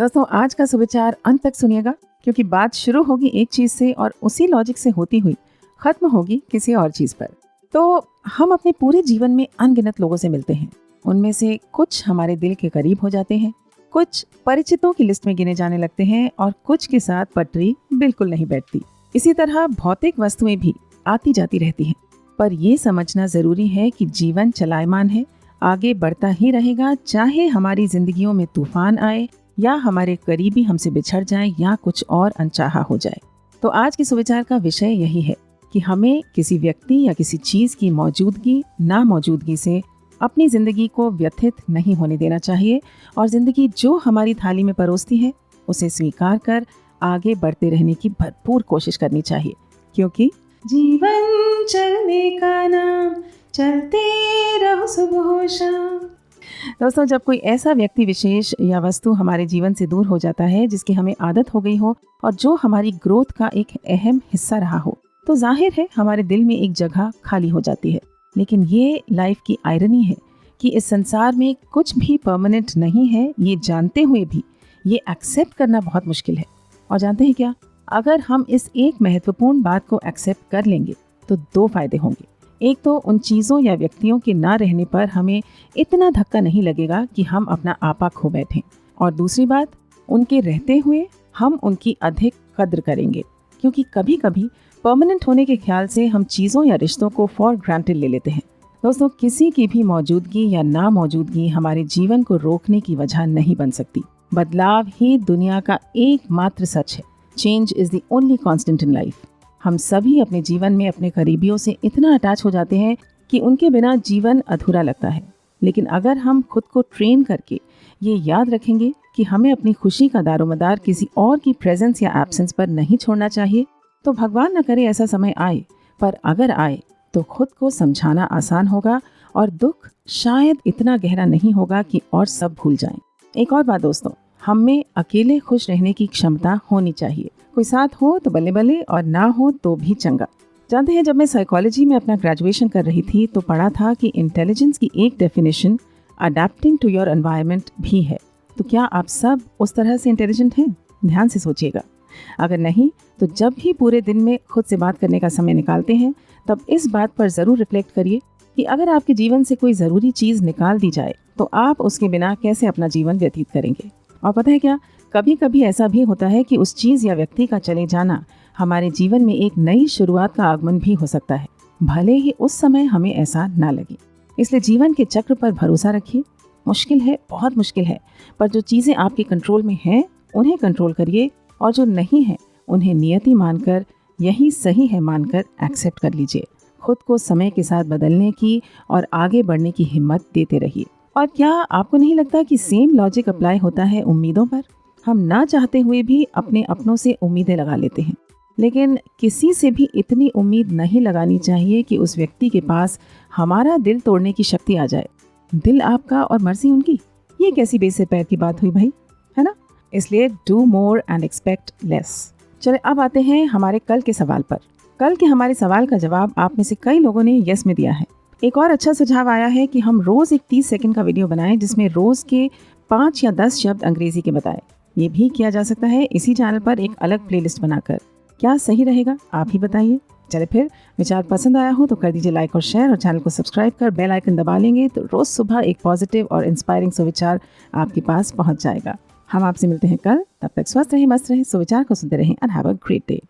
दोस्तों, आज का सुविचार अंत तक सुनिएगा, क्योंकि बात शुरू होगी एक चीज से और उसी लॉजिक से होती हुई खत्म होगी किसी और चीज पर। तो हम अपने पूरे जीवन में अनगिनत लोगों से मिलते हैं। उनमें से कुछ हमारे दिल के करीब हो जाते हैं, कुछ परिचितों की लिस्ट में गिने जाने लगते हैं और कुछ के साथ पटरी बिल्कुल नहीं बैठती। इसी तरह भौतिक वस्तुएं भी आती जाती रहती हैं, पर यह समझना जरूरी है कि जीवन चलायमान है, आगे बढ़ता ही रहेगा, चाहे हमारी जिंदगियों में तूफान आए या हमारे करीबी हमसे बिछड़ जाएं या कुछ और अनचाहा हो जाए। तो आज के सुविचार का विषय यही है कि हमें किसी व्यक्ति या किसी चीज की मौजूदगी ना मौजूदगी से अपनी जिंदगी को व्यथित नहीं होने देना चाहिए और जिंदगी जो हमारी थाली में परोसती है उसे स्वीकार कर आगे बढ़ते रहने की भरपूर कोशिश करनी चाहिए, क्योंकि जीवन चलने का नाम, चलते रहो सुबह हो शाम। दोस्तों, जब कोई ऐसा व्यक्ति विशेष या वस्तु हमारे जीवन से दूर हो जाता है जिसकी हमें आदत हो गई हो और जो हमारी ग्रोथ का एक अहम हिस्सा रहा हो, तो जाहिर है हमारे दिल में एक जगह खाली हो जाती है। लेकिन ये लाइफ की आयरनी है कि इस संसार में कुछ भी परमानेंट नहीं है। ये जानते हुए भी ये एक्सेप्ट करना बहुत मुश्किल है। और जानते हैं क्या, अगर हम इस एक महत्वपूर्ण बात को एक्सेप्ट कर लेंगे तो दो फायदे होंगे। एक तो उन चीज़ों या व्यक्तियों के ना रहने पर हमें इतना धक्का नहीं लगेगा कि हम अपना आपा खो बैठें, और दूसरी बात, उनके रहते हुए हम उनकी अधिक कद्र करेंगे, क्योंकि कभी कभी परमानेंट होने के ख्याल से हम चीज़ों या रिश्तों को फॉर ग्रांटेड ले लेते हैं। दोस्तों, किसी की भी मौजूदगी या ना मौजूदगी हमारे जीवन को रोकने की वजह नहीं बन सकती। बदलाव ही दुनिया का एकमात्र सच है। Change is the only constant in life. हम सभी अपने जीवन में अपने करीबियों से इतना अटैच हो जाते हैं कि उनके बिना जीवन अधूरा लगता है। लेकिन अगर हम खुद को ट्रेन करके ये याद रखेंगे कि हमें अपनी खुशी का दारोमदार किसी और की प्रेजेंस या एब्सेंस पर नहीं छोड़ना चाहिए, तो भगवान न करे ऐसा समय आए, पर अगर आए तो खुद को समझाना आसान होगा और दुख शायद इतना गहरा नहीं होगा कि और सब भूल जाएं। एक और बात दोस्तों, हम में अकेले खुश रहने की क्षमता होनी चाहिए। कोई साथ हो तो बल्ले बल्ले और ना हो तो भी चंगा। जानते हैं, जब मैं साइकोलॉजी में अपना ग्रेजुएशन कर रही थी तो पढ़ा था कि इंटेलिजेंस की एक definition adapting to your environment भी है। तो क्या आप सब उस तरह से इंटेलिजेंट हैं? ध्यान से सोचिएगा। अगर नहीं तो जब भी पूरे दिन में खुद से बात करने का समय निकालते हैं तब इस बात पर ज़रूर रिफ्लेक्ट करिए कि अगर आपके जीवन से कोई ज़रूरी चीज़ निकाल दी जाए तो आप उसके बिना कैसे अपना जीवन व्यतीत करेंगे। और पता है क्या, कभी कभी ऐसा भी होता है कि उस चीज़ या व्यक्ति का चले जाना हमारे जीवन में एक नई शुरुआत का आगमन भी हो सकता है, भले ही उस समय हमें ऐसा ना लगे। इसलिए जीवन के चक्र पर भरोसा रखिए। मुश्किल है, बहुत मुश्किल है, पर जो चीज़ें आपके कंट्रोल में हैं उन्हें कंट्रोल करिए और जो नहीं है उन्हें नियति मानकर, यही सही है मानकर एक्सेप्ट कर लीजिए। खुद को समय के साथ बदलने की और आगे बढ़ने की हिम्मत देते रहिए। और क्या आपको नहीं लगता कि सेम लॉजिक अप्लाई होता है उम्मीदों पर? हम ना चाहते हुए भी अपने अपनों से उम्मीदें लगा लेते हैं, लेकिन किसी से भी इतनी उम्मीद नहीं लगानी चाहिए कि उस व्यक्ति के पास हमारा दिल तोड़ने की शक्ति आ जाए। दिल आपका और मर्जी उनकी, ये कैसी बेसिर पैर की बात हुई भाई, है ना? इसलिए do more and expect less. चले अब आते हैं हमारे कल के सवाल पर। कल के हमारे सवाल का जवाब आप में से कई लोगों ने यस में दिया है। एक और अच्छा सुझाव आया है कि हम रोज एक 30 सेकंड का वीडियो बनाएं जिसमें रोज के 5 या 10 शब्द अंग्रेजी के बताएं। ये भी किया जा सकता है इसी चैनल पर एक अलग प्लेलिस्ट बनाकर। क्या सही रहेगा, आप ही बताइए। चले फिर, विचार पसंद आया हो तो कर दीजिए लाइक और शेयर, और चैनल को सब्सक्राइब कर बेल आइकन दबा लेंगे तो रोज सुबह एक पॉजिटिव और इंस्पायरिंग सुविचार आपके पास पहुंच जाएगा। हम आपसे मिलते हैं कल। तब तक स्वस्थ रहें, मस्त रहें, सुविचार को सुनते रहें and have a great day.